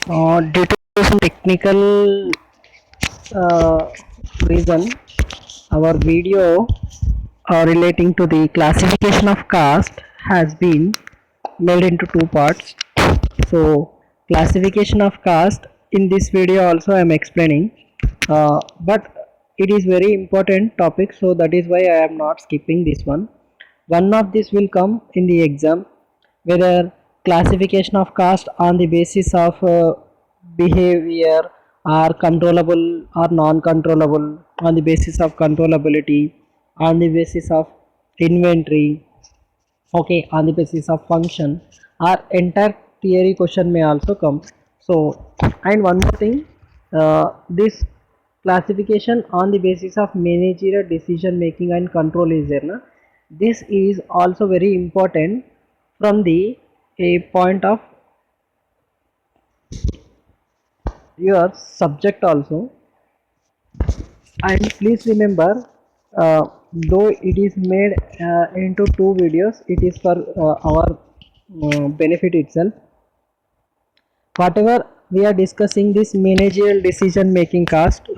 Due to some technical uh, reason, our video relating to the classification of caste has been made into two parts. So, classification of caste in this video also I am explaining, but it is very important topic, so that is why I am not skipping this one. One of this will come in the exam, whether classification of caste on the basis of behavior are controllable or non-controllable, on the basis of controllability, on the basis of inventory, okay, on the basis of function, our entire theory question may also come. So, and one more thing, this classification on the basis of managerial decision making and control is there na? This is also very important from the a point of your subject also. And please remember, though it is made into two videos, it is for our benefit itself. Whatever we are discussing, this managerial decision making caste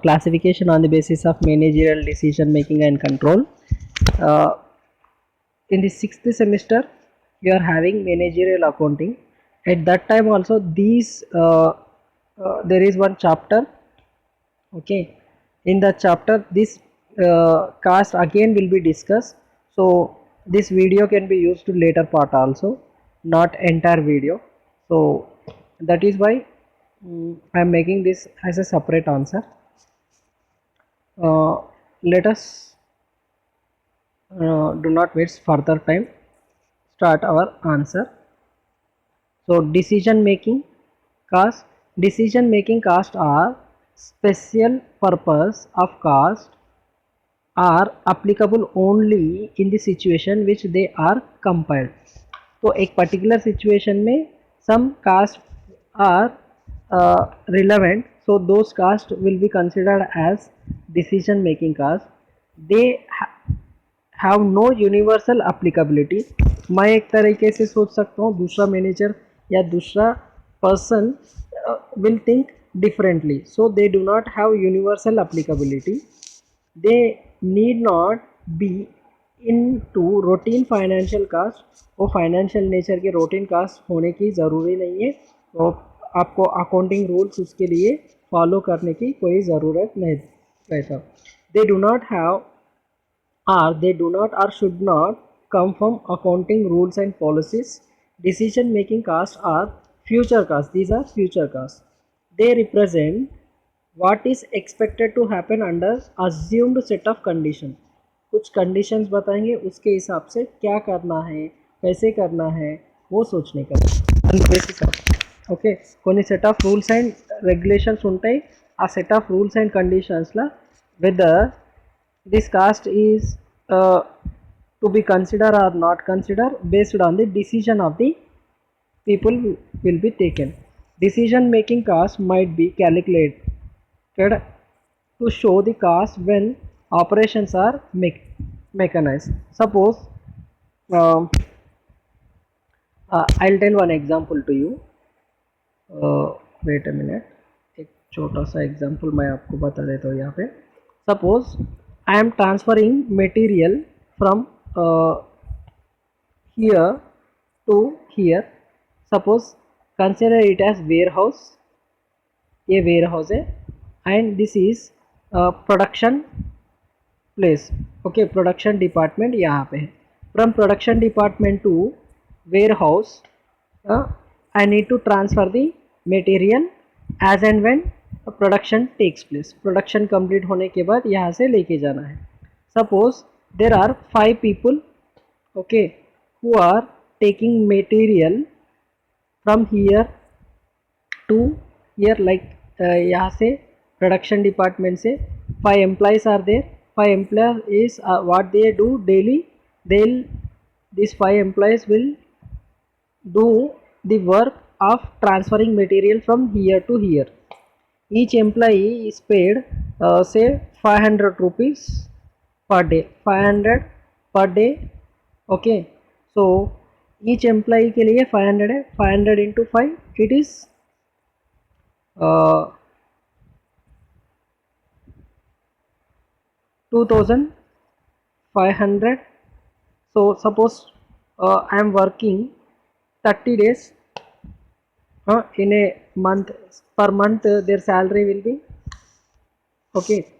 classification on the basis of managerial decision making and control, uh, in the sixth semester you are having managerial accounting. At that time also these there is one chapter, okay, in the chapter this caste again will be discussed. So this video can be used to later part also, not entire video. So that is why I am making this as a separate answer. Let us do not waste further time, start our answer. So decision making caste are special purpose of caste are applicable only in the situation which they are compiled. तो एक particular situation में some caste are relevant, so those caste will be considered as decision making caste. They have no universal applicability. मैं एक तरीके से सोच सकता हूँ, दूसरा मैनेजर या दूसरा person will think differently, so they do not have universal applicability. They need not be into routine financial cost. वो फाइनेंशियल नेचर के रूटीन कास्ट होने की ज़रूरी नहीं है, तो आपको अकाउंटिंग रूल्स उसके लिए फॉलो करने की कोई ज़रूरत नहीं रहता. दे do not have they do not or should not come from accounting rules and policies. Decision making castes are future castes. These are future castes. They represent what is expected to happen under assumed set of condition. कुछ conditions बताएंगे, उसके हिसाब से क्या करना है, कैसे करना है, वो सोचने का बेसिस ऑफ ओके. కొన్ని set of rules and regulations ఉంటాయి. ఆ సెట్ ఆఫ్ రూల్స్ అండ్ కండిషన్స్లో weather this caste is to be considered or not considered based on the decision of the people will be taken. Decision making caste might be calculated to show the caste when operations are mechanized. Suppose I'll tell one example to you. Wait a minute, एक छोटा सा example मैं आपको बता देता हूँ यहाँ पे. Suppose I am transferring material from here to here. Suppose consider it as warehouse. ये warehouse है and this is production place. Okay, production department यहाँ पे है. From production department to warehouse, I need to transfer the material as and when production takes place. Production complete होने के बाद यहाँ से लेके जाना है. Suppose there are 5 people, okay, who are taking material from here to here, like यहाँ से प्रोडक्शन डिपार्टमेंट से 5 employees are there. 5 employee is what they do daily. This 5 employees will do the work of transferring material from here to here. Each employee is paid say 500 rupees per day. 500 per day, okay. So each employee के लिए 500 है. 500 into 5, it is uh, 2500. So suppose I am working 30 days in a month. Per month their salary will be, okay,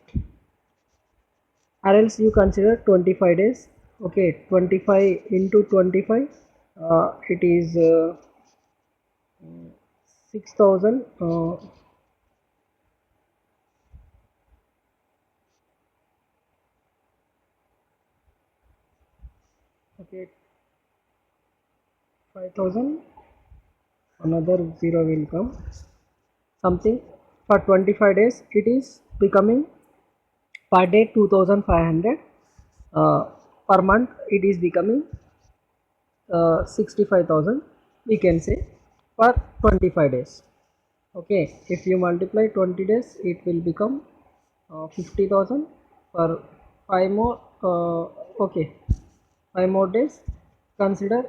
or else you consider 25 days. Okay, 25 into 25, it is 6000. Okay, 5000, another zero will come, something. For 25 days it is becoming per day 2500. uh, per month it is becoming 65,000, we can say, for 25 days. Okay, if you multiply 20 days it will become 50,000 for 5 more. Okay, 5 more days, consider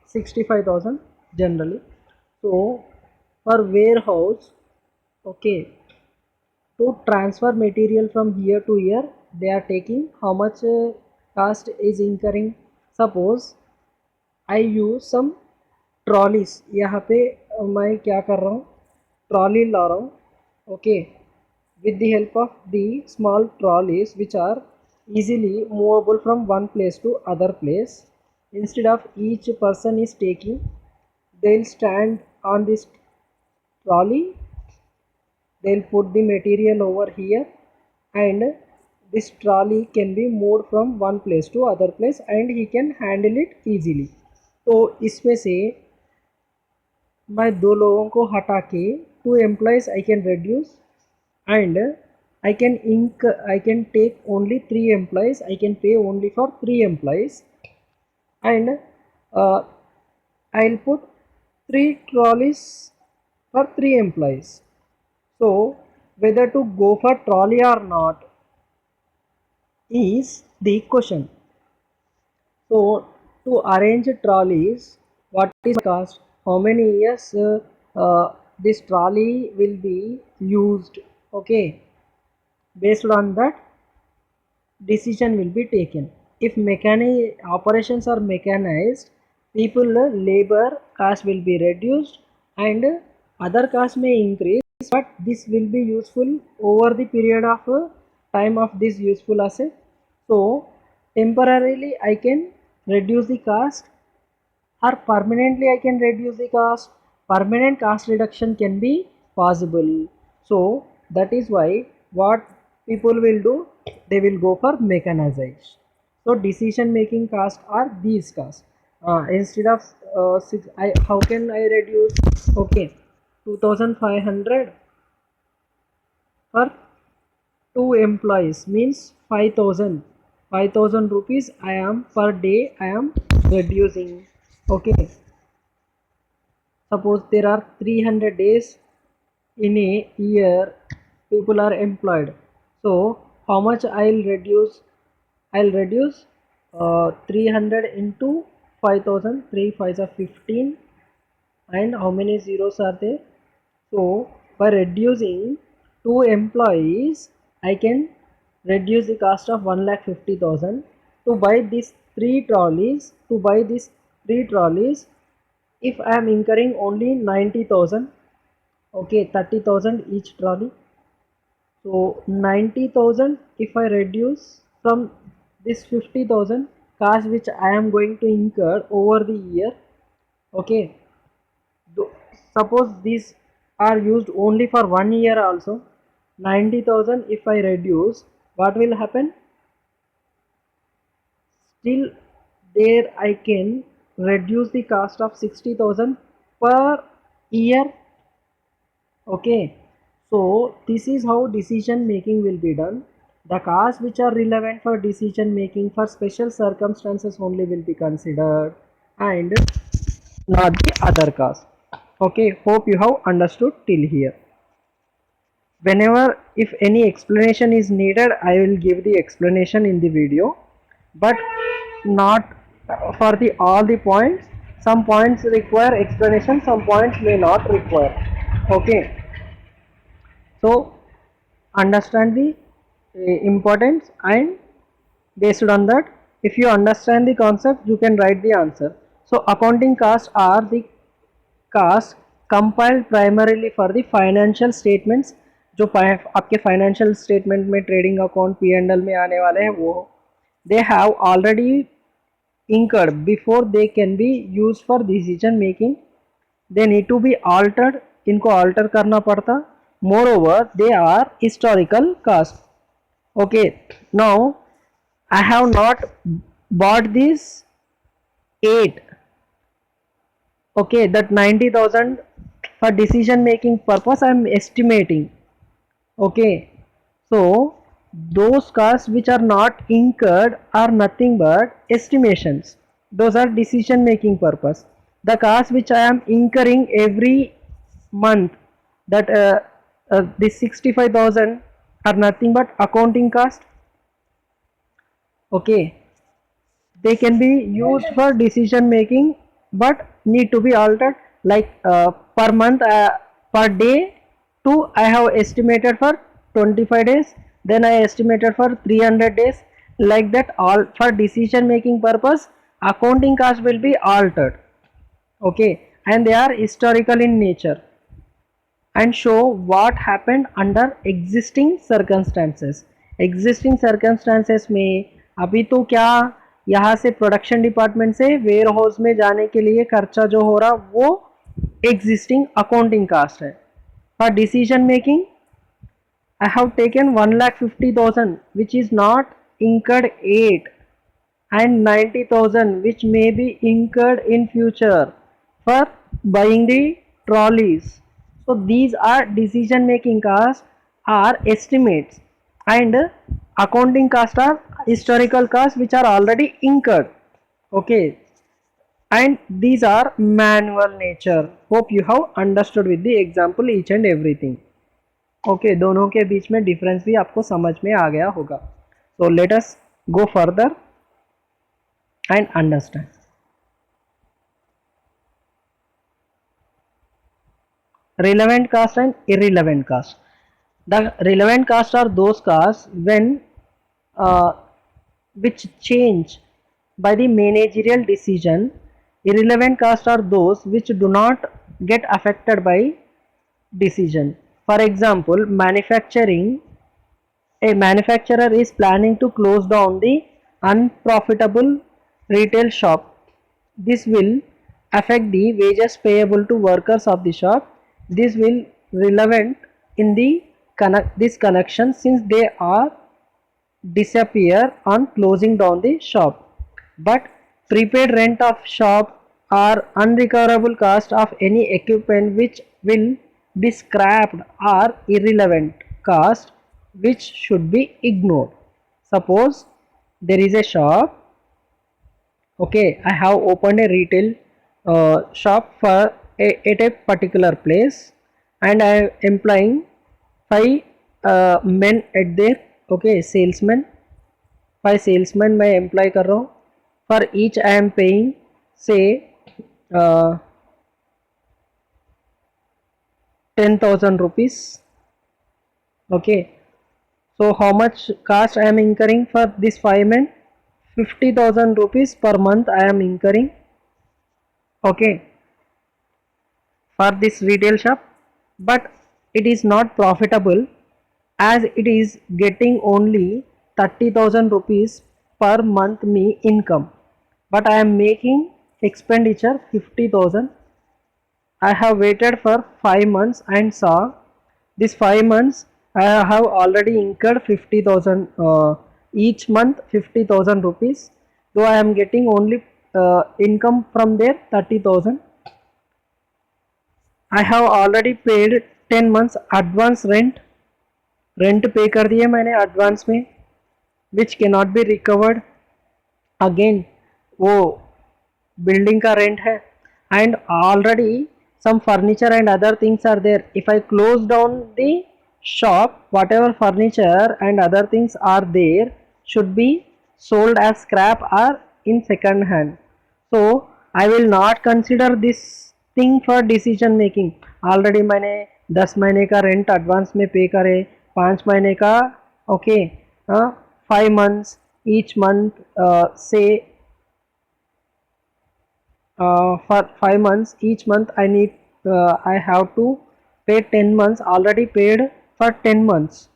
65,000 generally. So for warehouse, okay, to transfer material from here to here, they are taking how much cost is incurring. Suppose I use some trolleys, यहाँ पे मैं क्या कर रहा हूँ, trolley ला रहा हूँ. Okay, with the help of the small trolleys which are easily movable from one place to other place. Instead of each person is taking, they'll stand on this trolley, they'll put the material over here, and this trolley can be moved from one place to other place and he can handle it easily. तो इसमें से मैं दो लोगों को हटा के 2 employees I can reduce, and I can take only 3 employees, I can pay only for 3 employees, and uh, I'll put 3 trolleys for 3 employees. So whether to go for trolley or not is the question. So to arrange trolleys, what is cost? How many years this trolley will be used? Okay, based on that decision will be taken. If mechanic operations are mechanized, people labor cost will be reduced and other costs may increase, but this will be useful over the period of time of this useful asset. So temporarily I can reduce the cost, or permanently I can reduce the cost. Permanent cost reduction can be possible. So that is why what people will do, they will go for mechanization. So decision making cost are these costs. Instead of how can I reduce? Okay, 2500 for 2 employees means 5000. 5000 rupees I am per day I am reducing. Okay, suppose there are 300 days in a year people are employed, so how much I'll reduce 300 into 5000, 3 5s are 15, and how many zeros are there? So by reducing 2 employees, I can reduce the cost of 1,50,000 to buy these 3 trolleys. To buy these 3 trolleys, if I am incurring only 90,000, okay, 30,000 each trolley. So 90,000 if I reduce from this 50,000 cost which I am going to incur over the year. Okay, suppose these are used only for 1 year also, 90,000 if I reduce, what will happen? Still there I can reduce the cost of 60,000 per year. Okay, so this is how decision making will be done. The costs which are relevant for decision making for special circumstances only will be considered, and not the other costs. Okay, hope you have understood till here. Whenever if any explanation is needed, I will give the explanation in the video, but not for the all the points. Some points require explanation, some points may not require. Okay, So understand the importance, and based on that, if you understand the concept, you can write the answer. So accounting costs are the costs compiled primarily for the financial statements, जो आपके financial statement में trading account P&L में आने वाले हैं, वो they have already incurred before they can be used for decision making. They need to be altered, इनको alter करना पड़ता. Moreover, they are historical cost. Okay, now I have not bought this 8. Okay, that 90,000 for decision making purpose I am estimating. Okay, so those costs which are not incurred are nothing but estimations. Those are decision making purpose. The costs which I am incurring every month, that this 65,000 are nothing but accounting cost. Okay, they can be used for decision making but need to be altered, like per month, per day to I have estimated for 25 days, then I estimated for 300 days, like that. All for decision making purpose, accounting cost will be altered. Okay, and they are historical in nature and show what happened under existing circumstances. Existing circumstances में अभी तो क्या, यहाँ से production department से ware house में जाने के लिए खर्चा जो हो रहा वो एग्जिस्टिंग अकाउंटिंग कास्ट है. For decision making I have taken 1,50,000 which is not incurred 8, and 90,000 which may be incurred in future for buying the trolleys. So these are decision making costs, are estimates, and accounting costs are historical costs which are already incurred. Okay, and these are manual nature. Hope you have understood with the example each and everything. Okay, दोनों के बीच में difference भी आपको समझ में आ गया होगा. So let us go further and understand. Relevant cost and irrelevant cost. The relevant costs are those costs when which change by the managerial decision. Irrelevant costs are those which do not get affected by decision. For example, manufacturing. A manufacturer is planning to close down the unprofitable retail shop. This will affect the wages payable to workers of the shop. This will relevant in the this connection since they are disappear on closing down the shop. But prepaid rent of shop or unrecoverable cost of any equipment which will be scrapped are irrelevant cost which should be ignored. Suppose there is a shop. Okay, I have opened a retail shop for at a particular place, and I am employing 5 men at there. Okay, salesmen, 5 salesmen मैं employ कर रहा हूँ. For each I am paying say 10,000 rupees. Okay, so how much cost I am incurring for this 5 men? 50,000 rupees per month I am incurring. Okay, for this retail shop, but it is not profitable as it is getting only 30,000 rupees per month me income, but I am making expenditure 50,000. I have waited for 5 months and saw this 5 months I have already incurred 50,000 each month 50,000 rupees, though I am getting only income from there 30,000. I have already paid 10 months advance rent. Rent पे कर दिए मैंने advance में, विच can not be recovered again. वो building का rent है, and already some furniture and other things are there. If I close down the shop, whatever furniture and other things are there should be sold as scrap or in second hand. So I will not consider this thing for decision making. Already मैंने 10 महीने का rent advance में पे करे, 5 महीने का, okay, 5 months, each month, say for 5 months, each month I have to pay 10 months, already paid for 10 months,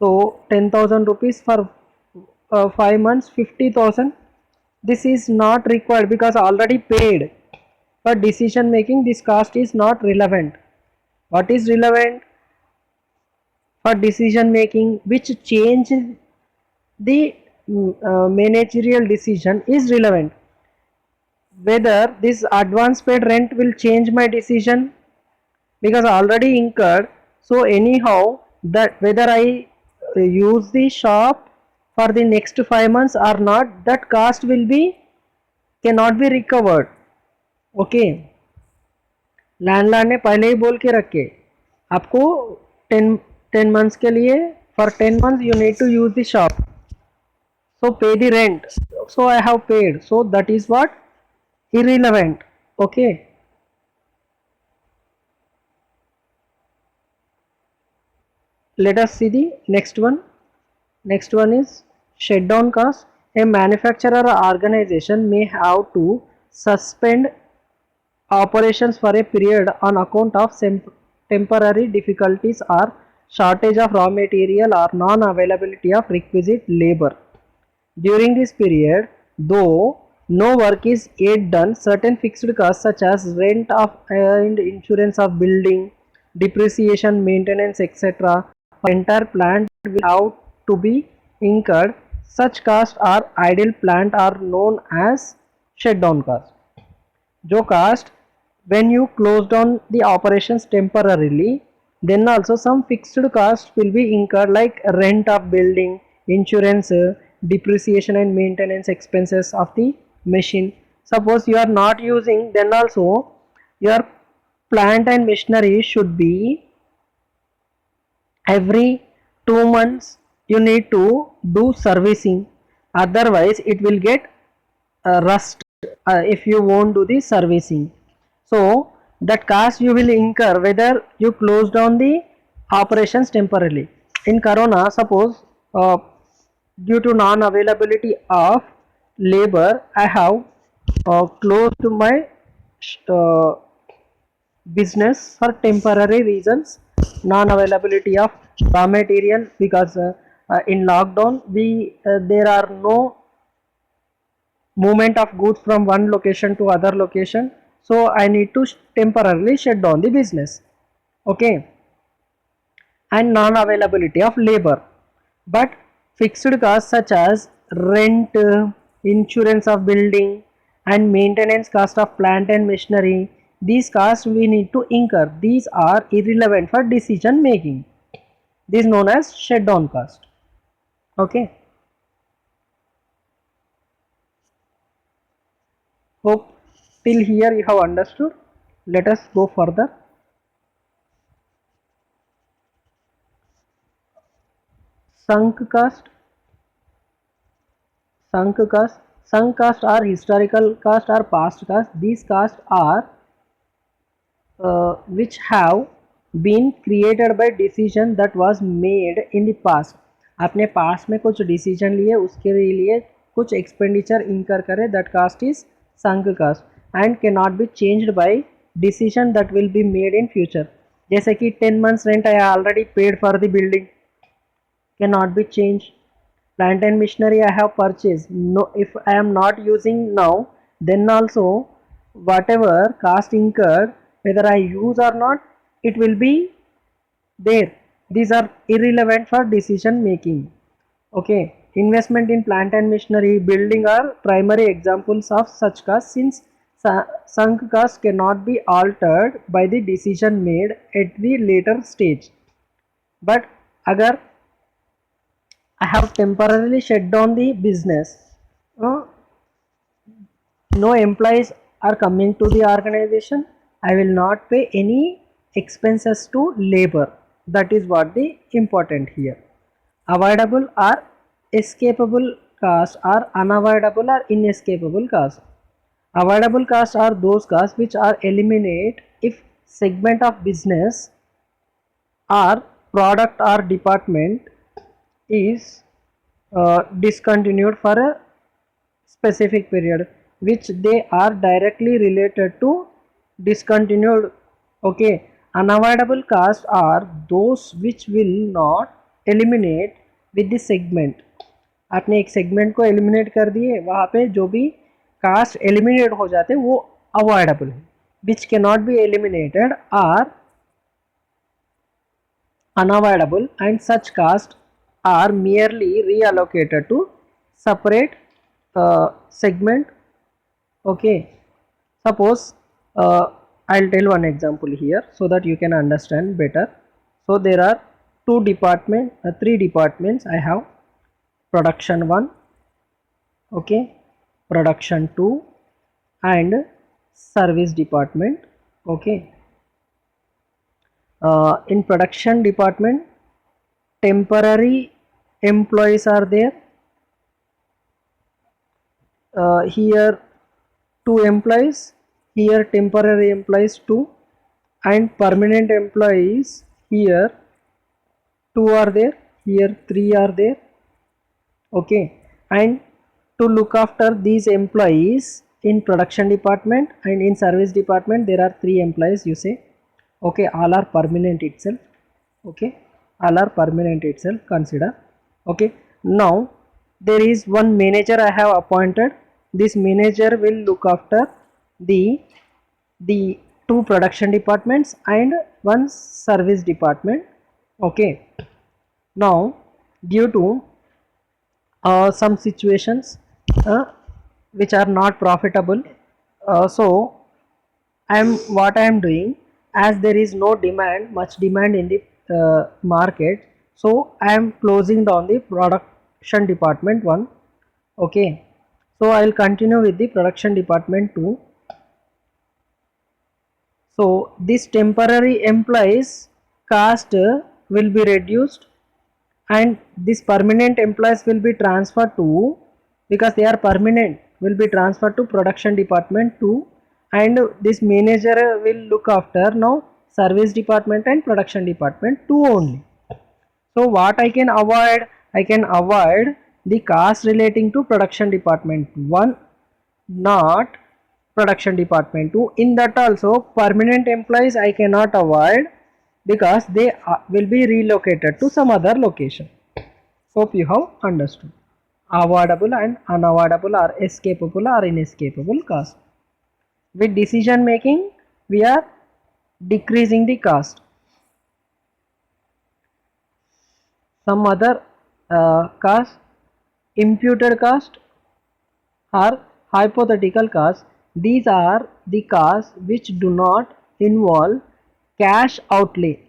so 10,000 rupees for 5 months, 50,000. This is not required because already paid. For decision making, this cost is not relevant. What is relevant for decision making, which change the managerial decision, is relevant. Whether this advance paid rent will change my decision because already incurred. So anyhow, that whether I use the shop for the next 5 months or not, that cost will be cannot be recovered. Okay, landlord ने पहले ही बोल के रखे आपको 10 months के लिए, for 10 months you need to use the shop, so pay the rent, so I have paid, so that is what irrelevant. Okay, let us see the next one. Next one is shutdown cost. A manufacturer or organization may have to suspend operations for a period on account of temporary difficulties or shortage of raw material or non-availability of requisite labor. During this period, though no work is yet done, certain fixed costs such as rent of and insurance of building, depreciation, maintenance, etc., for entire plant will have to be incurred. Such costs are idle plant are known as shutdown costs. जो cost when you close down the operations temporarily, then also some fixed cost will be incurred like rent of building, insurance, depreciation and maintenance expenses of the machine. Suppose you are not using, then also your plant and machinery should be every 2 months you need to do servicing, otherwise it will get rust if you won't do the servicing. So that cost you will incur whether you close down the operations temporarily. In corona, suppose due to non availability of labor, I have closed my uh, business for temporary reasons, non availability of raw material, because in lockdown we there are no movement of goods from one location to other location, so I need to temporarily shut down the business. Okay, and non availability of labor. But fixed costs such as rent, insurance of building and maintenance cost of plant and machinery, these costs we need to incur, these are irrelevant for decision making. This is known as shutdown cost. Okay, hope till here you have understood. Let us go further. Sunk cost. Sunk cost are historical cost or past cost. These costs are which have been created by decision that was made in the past. आपने past में कुछ decision लिए, उसके लिए कुछ expenditure incur करे, that cost is sunk cost and cannot be changed by decision that will be made in future. जैसे कि 10 months rent I already paid for the building, cannot be changed. Plant and machinery I have purchased, no, if I am not using now, then also whatever cost incurred, whether I use or not, it will be there. These are irrelevant for decision making. Okay, investment in plant and machinery, building are primary examples of such costs, since sunk costs cannot be altered by the decision made at the later stage. But agar I have temporarily shut down the business, no employees are coming to the organization, I will not pay any expenses to labor. That is what the important here. Avoidable or escapable costs are unavoidable or inescapable costs. Avoidable costs are those costs which are eliminated if segment of business or product or department is discontinued for a specific period, which they are directly related to discontinued. Okay, unavoidable costs are those which will not eliminate with the segment. आपने एक segment को eliminate कर दिए, वहाँ पे जो भी cast eliminate हो जाते वो अवॉइडेबल है. Which can not be eliminated are unavoidable, and such costs are merely reallocated to separate segment. Okay, suppose I'll tell one example here so that you can understand better. So there are three departments I have: production 1, okay, production 2, and service department. Okay, in production department, temporary employees are there. Here 2 employees, here temporary employees 2, and permanent employees here 2 are there, here 3 are there. Okay, and to look after these employees in production department and in service department, there are 3 employees, you say. Okay, all are permanent itself. Okay, all are permanent itself, consider. Okay, now there is one manager I have appointed. This manager will look after the 2 production departments and 1 service department. Okay, now due to some situations which are not profitable, so what I am doing, as there is no much demand in the market, so I am closing down the production department 1. Okay, so I will continue with the production department 2. So this temporary employees cost will be reduced, and this permanent employees will be transferred to, because they are permanent, will be transferred to production department 2, and this manager will look after now service department and production department 2 only. So what I can avoid? I can avoid the cost relating to production department 1, not production department 2. In that also, permanent employees I cannot avoid because they will be relocated to some other location. Hope you have understood. Avoidable and unavoidable are escapable or inescapable cost. With decision making, we are decreasing the cost. Some other cost, imputed cost or hypothetical cost. These are the costs which do not involve cash outlay.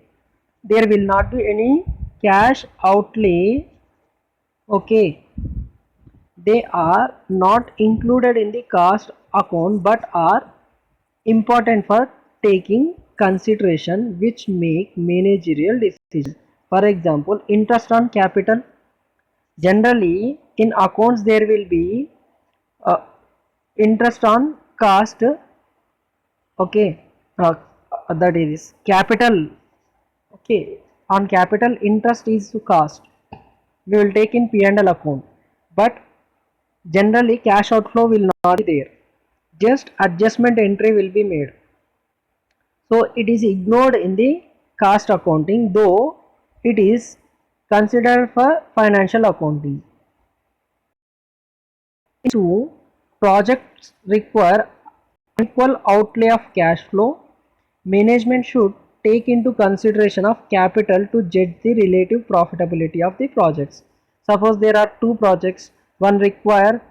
There will not be any cash outlay. Okay, they are not included in the cost account but are important for taking consideration which make managerial decisions. For example, interest on capital. Generally in accounts there will be uh, interest on cost. Okay, that is capital. Okay, on capital interest is cost, we will take in P&L account, but generally cash outflow will not be there, just adjustment entry will be made. So it is ignored in the cost accounting, though it is considered for financial accounting. Two, projects require equal outlay of cash flow. Management should take into consideration of capital to judge the relative profitability of the projects. Suppose there are 2 projects, one require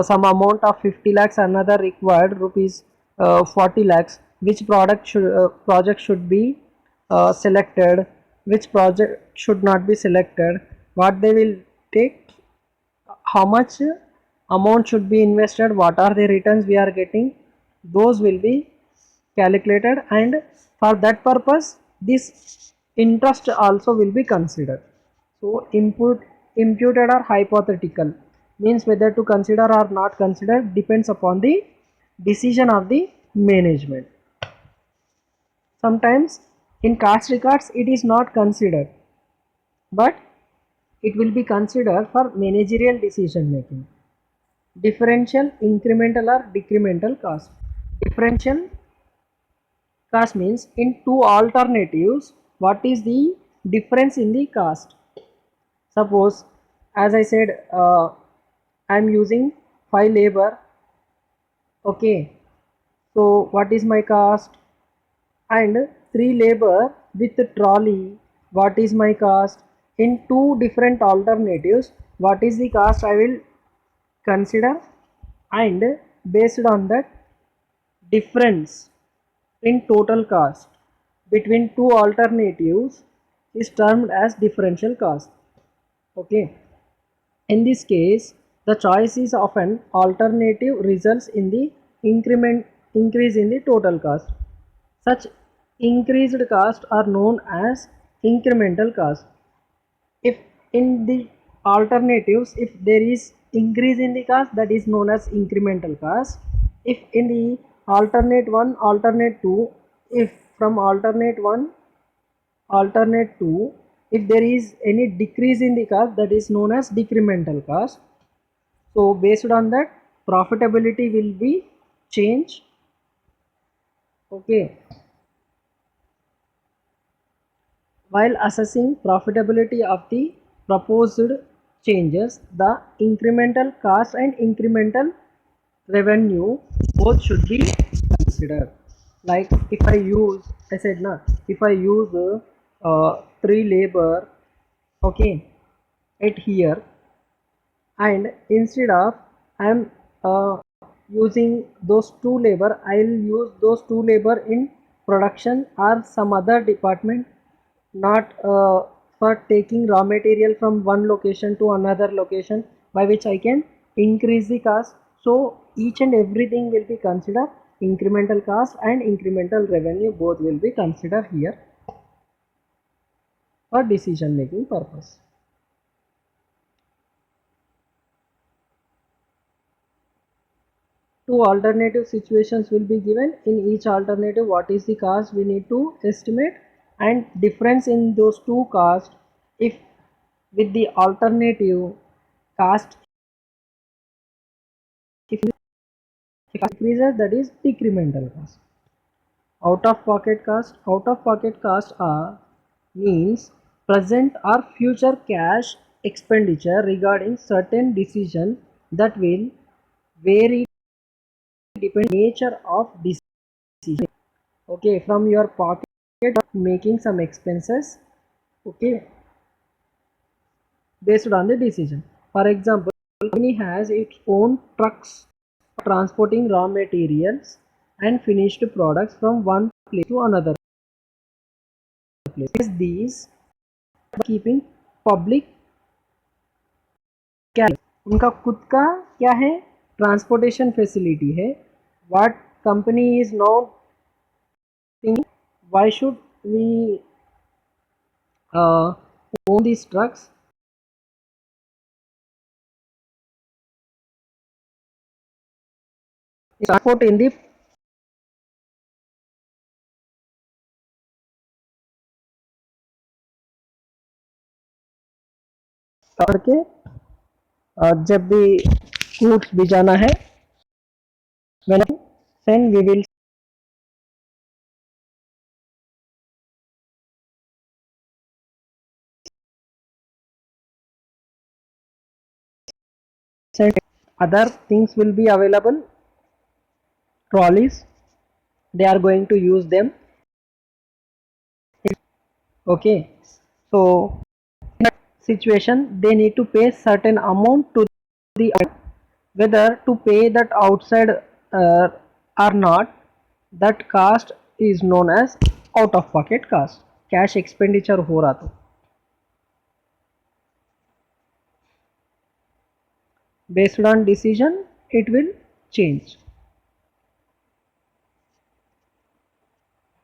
some amount of 50 lakhs, another required rupees 40 lakhs. Which project should be selected? Which project should not be selected? What they will take? How much amount should be invested? What are the returns we are getting? Those will be calculated, and for that purpose this interest also will be considered. So imputed or hypothetical means whether to consider or not consider depends upon the decision of the management. Sometimes In caste records it is not considered, but it will be considered for managerial decision making. Differential, incremental or decremental caste. Differential caste means in two alternatives, what is the difference in the caste? Suppose, as I said, I am using 5 labor. Okay, so what is my caste? And 3 labor with trolley, what is my caste? In two different alternatives, what is the caste I will consider, and based on that difference in total cost between two alternatives is termed as differential cost. Okay, in this case the choice is often alternative results in the increase in the total cost. Such increased costs are known as incremental cost. If in the alternatives, if there is increase in the cost, that is known as incremental cost. If in the alternate 1, alternate 2, if from alternate 1, alternate 2, if there is any decrease in the cost, that is known as decremental cost. So based on that, profitability will be changed. Okay, while assessing profitability of the proposed changes, the incremental cost and incremental revenue both should be considered. Like if I use, I said na, if I use 3 labor, okay, at here, and instead of I am using those 2 labor, I will use those 2 labor in production or some other department, not for taking raw material from one location to another location, by which I can increase the cost. So each and everything will be considered. Incremental cost and incremental revenue both will be considered here for decision making purpose. Two alternative situations will be given. In each alternative, what is the cost we need to estimate, and difference in those two costs. If with the alternative cost, if it increases, that is decremental cost. Out of pocket cost. Out of pocket cost are means present or future cash expenditure regarding certain decision that will vary depending on nature of decision. Okay, from your pocket making some expenses, okay, based on the decision. For example, company has its own trucks transporting raw materials and finished products from one place to another place. These keeping public क्या उनका खुद का क्या है transportation facility है. What company is not thinking, why should we own these trucks? Transport in the करके जब भी goods भी जाना है, when then we will send other things will be available, trolleys, they are going to use them. Okay, so in that situation they need to pay certain amount to the whether to pay that outside uh, or not, that cost is known as out of pocket cost. Cash expenditure हो रहा तो based on decision it will change.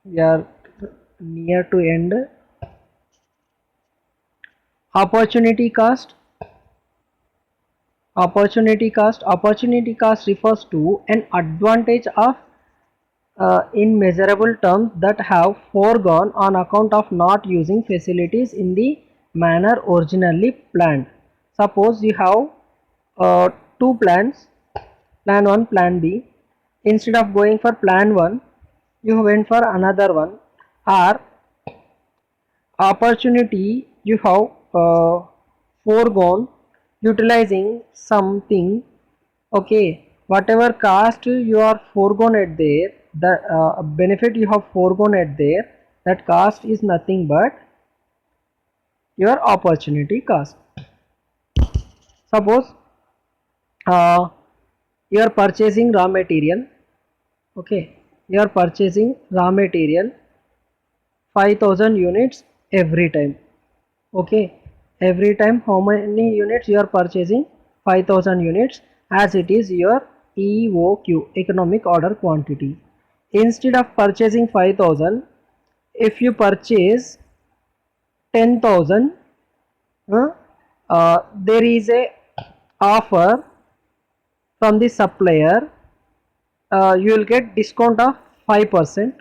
We are near to end. Opportunity cost. Opportunity cost refers to an advantage of in measurable terms that have foregone on account of not using facilities in the manner originally planned. Suppose you have two plans, plan 1, plan B. Instead of going for plan 1, you went for another one, or opportunity you have foregone utilizing something. Okay, whatever cost you are foregone at there, the benefit you have foregone at there, that cost is nothing but your opportunity cost. Suppose you are purchasing raw material. Okay, you are purchasing raw material 5000 units every time. Okay, every time how many units you are purchasing? 5000 units, as it is your EOQ, economic order quantity. Instead of purchasing 5000, if you purchase 10,000, there is a offer from the supplier. You will get discount of 5%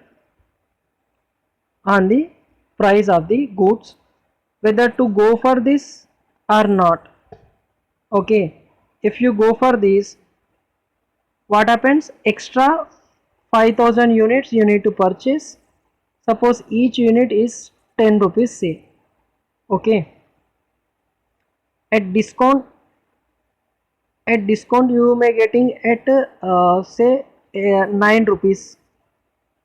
on the price of the goods, whether to go for this or not. Okay, if you go for this, what happens? Extra 5000 units you need to purchase. Suppose each unit is 10 rupees, say. Okay, at discount, you may getting at say 9 rupees.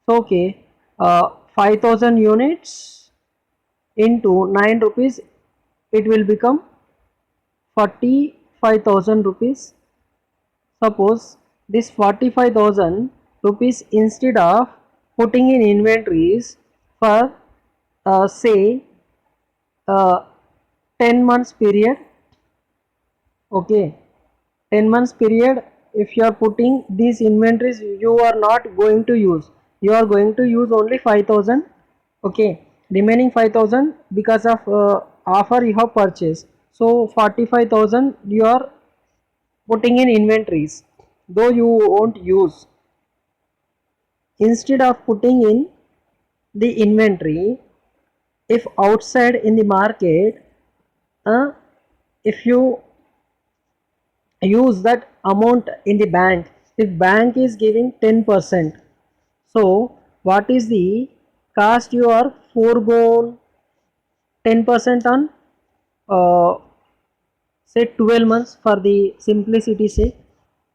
So okay, 5000 units into 9 rupees, it will become 45,000 rupees. Suppose this 45,000 rupees, instead of putting in inventories for say uh, 10 months period. Okay, 10 months period, if you are putting these inventories, you are not going to use, you are going to use only 5000. Okay, remaining 5000 because of offer you have purchased, so 45,000 you are putting in inventories, though you won't use. Instead of putting in the inventory, if outside in the market, uh, if you use that amount in the bank, if bank is giving 10%, so what is the cost you are foregone 10% on uh, say 12 months, for the simplicity sake,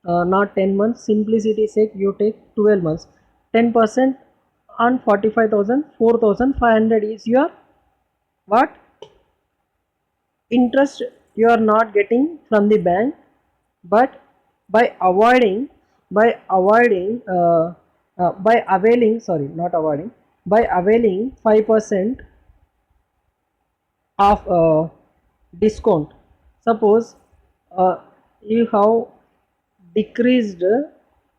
not 10 months, simplicity sake you take 12 months. 10% on 45,000, 4,500 is your what? Interest you are not getting from the bank. But by availing, sorry, not avoiding, by availing 5% of discount. Suppose you have decreased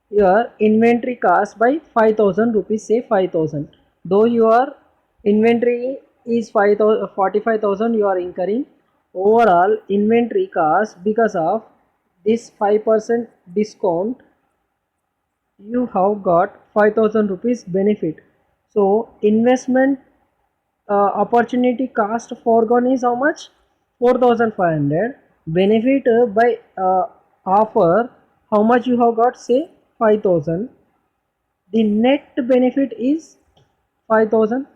your inventory cost by 5000 rupees, say 5000, though your inventory is 5,000, 45,000 you are incurring. Overall inventory cost, because of this 5% discount, you have got 5000 rupees benefit. So investment opportunity cost foregone is how much? 4500. Benefit by offer, how much you have got? Say 5000. The net benefit is 5000.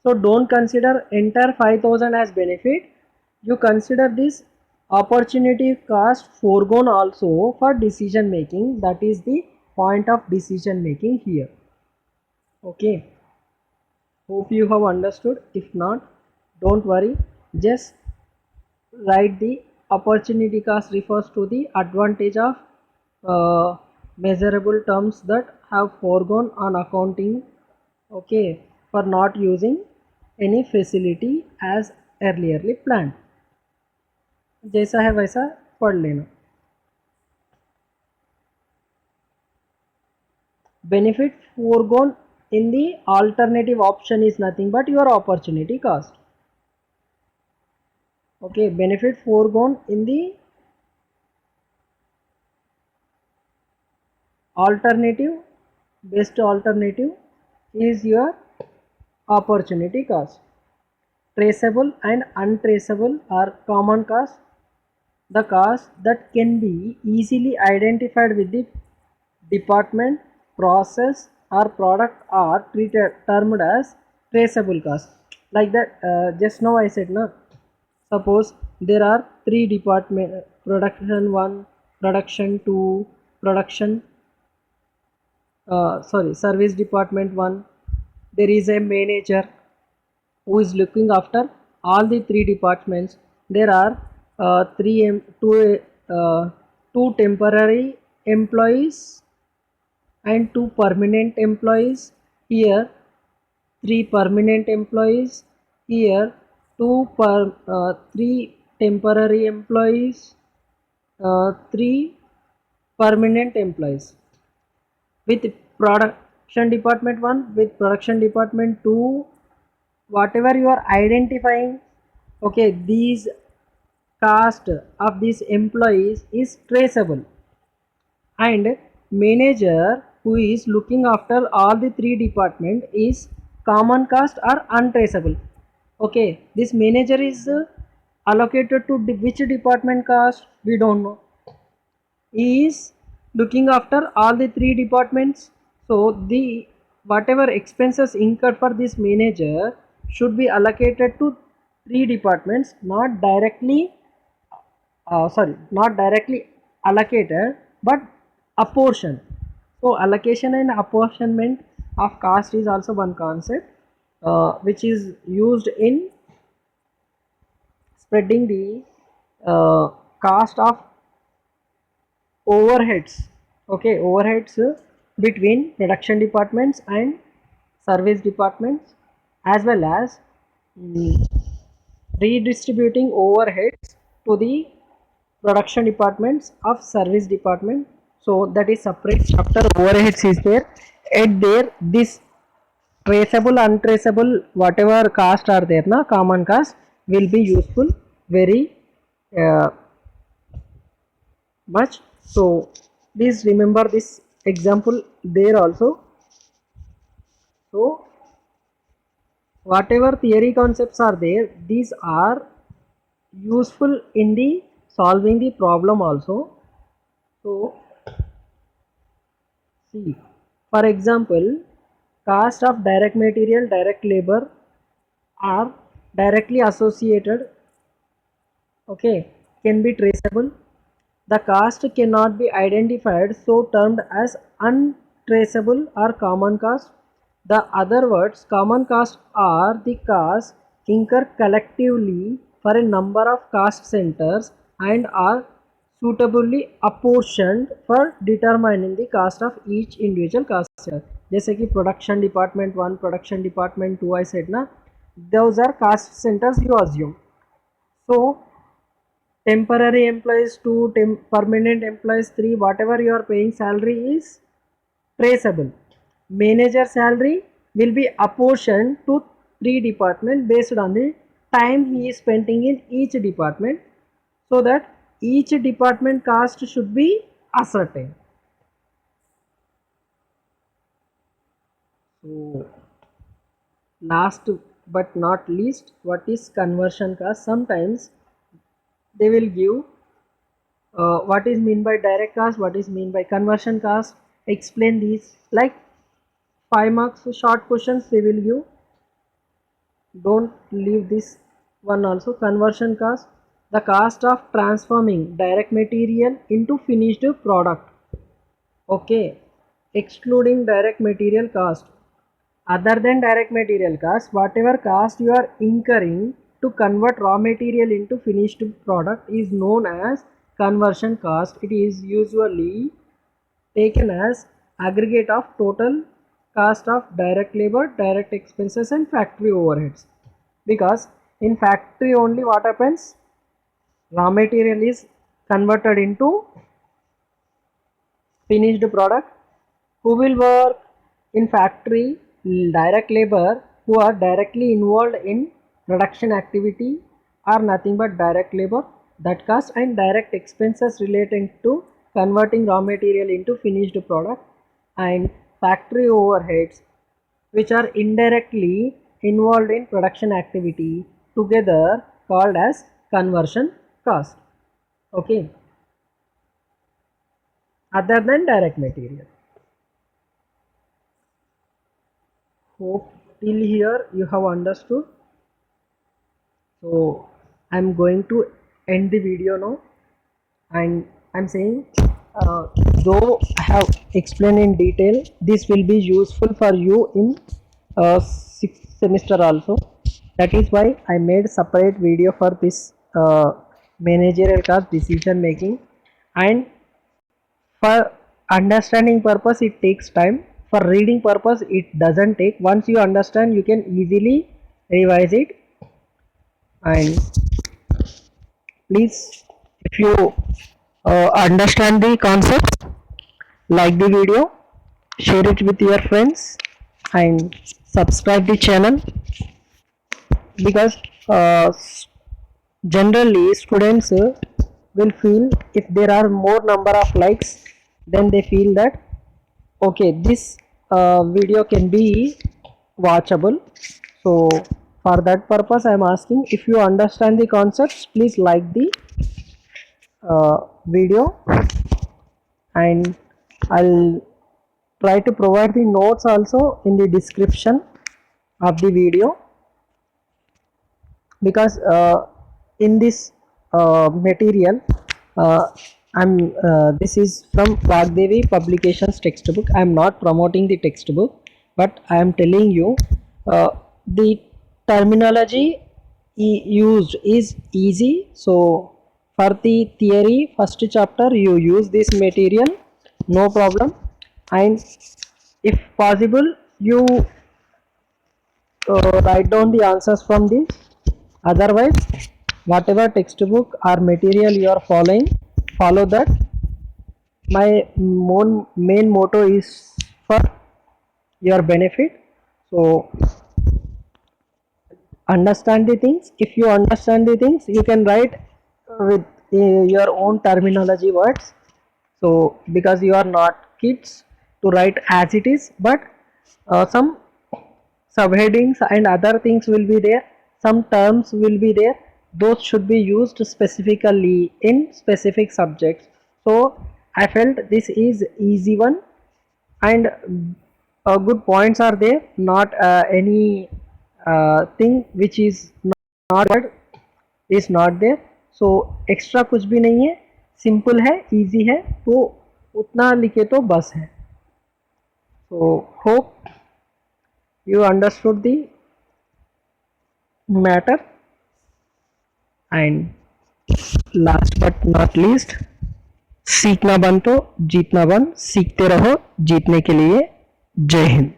So don't consider entire 5000 as benefit. You consider this opportunity cost foregone also for decision making. That is the point of decision making here. Okay. Hope you have understood. If not, don't worry. Just write the opportunity cost refers to the advantage of measurable terms that have foregone on accounting, okay, for not using any facility as earlierly planned. जैसा है वैसा पढ़ लेना. Benefit foregone in the alternative option is nothing but your opportunity cost. Okay, benefit foregone in the alternative best alternative is your opportunity cost. Traceable and untraceable are common costs. The costs that can be easily identified with the department, process or product are treated termed as traceable costs. Like that, just now I said no. Suppose there are three department: production one, production two, production service department one. There is a manager who is looking after all the three departments. There are two temporary employees and two permanent employees. Here three permanent employees. Here three temporary employees, three permanent employees. With production department 1, with production department 2, whatever you are identifying, okay, these cost of these employees is traceable, and manager who is looking after all the three department is common cost or untraceable. Okay, this manager is allocated to which department cost we don't know. He is looking after all the three departments, so the whatever expenses incurred for this manager should be allocated to three departments, not directly not directly allocated, but apportioned. So allocation and apportionment of cost is also one concept which is used in spreading the cost of overheads. Okay, overheads between production departments and service departments, as well as mm, redistributing overheads to the production departments of service department. So that is separate chapter. Overheads is there. At there, this traceable untraceable whatever cost are there na common cost will be useful very uh, much. So please remember this example there also. So whatever theory concepts are there, these are useful in the solving the problem also. So see, for example, cost of direct material, direct labor are directly associated, okay, can be traceable. The cost cannot be identified, so termed as untraceable or common cost. The other words, common costs are the costs incurred collectively for a number of cost centers and are suitably apportioned for determining the cost of each individual cost center. जैसे कि production department one, production department two, I said ना, those are cost centers you assume. So temporary employees 2, permanent employees 3, whatever you are paying salary is traceable. Manager salary will be apportioned to three departments based on the time he is spending in each department, so that each department cost should be ascertained. So last but not least, what is conversion cost? Sometimes they will give what is mean by direct cost, what is mean by conversion cost. Explain these like 5 marks short questions they will give. Don't leave this one also. Conversion cost, the cost of transforming direct material into finished product. Okay, excluding direct material cost. Other than direct material cost, whatever cost you are incurring to convert raw material into finished product is known as conversion cost. It is usually taken as aggregate of total cost of direct labor, direct expenses and factory overheads. Because in factory only what happens? Raw material is converted into finished product. Who will work in factory? Direct labor who are directly involved in production activity are nothing but direct labor. That cost and direct expenses relating to converting raw material into finished product. And factory overheads which are indirectly involved in production activity together called as conversion cost. Okay, other than direct material. Hope till here you have understood. So I'm going to end the video now, and I'm saying though I have explained in detail, this will be useful for you in sixth semester also. That is why I made separate video for this managerial class decision making, and for understanding purpose it takes time, for reading purpose it doesn't take. Once you understand, you can easily revise it. And please, if you understand the concept, like the video, share it with your friends, and subscribe the channel, because generally students will feel if there are more number of likes, then they feel that okay, this video can be watchable. So for that purpose I am asking, if you understand the concepts, please like the video, and I'll try to provide the notes also in the description of the video, because in this material uh, this is from Vagdevi Publications textbook. I am not promoting the textbook, but I am telling you the terminology used is easy. So for the theory first chapter you use this material, no problem. And if possible, you write down the answers from this. Otherwise, whatever textbook or material you are following, follow that. My main motto is for your benefit. So understand the things. If you understand the things, you can write with your own terminology words. So because you are not kids to write as it is, but some subheadings and other things will be there, some terms will be there, those should be used specifically in specific subjects. So I felt this is easy one, and good points are there, not any thing which is not good is not there. So extra कुछ भी नहीं है, simple है, easy है, तो उतना लिखे तो बस है. So hope you understood the matter. And last but not least, सीखना बंद तो जीतना बंद. सीखते रहो जीतने के लिए. जय हिंद.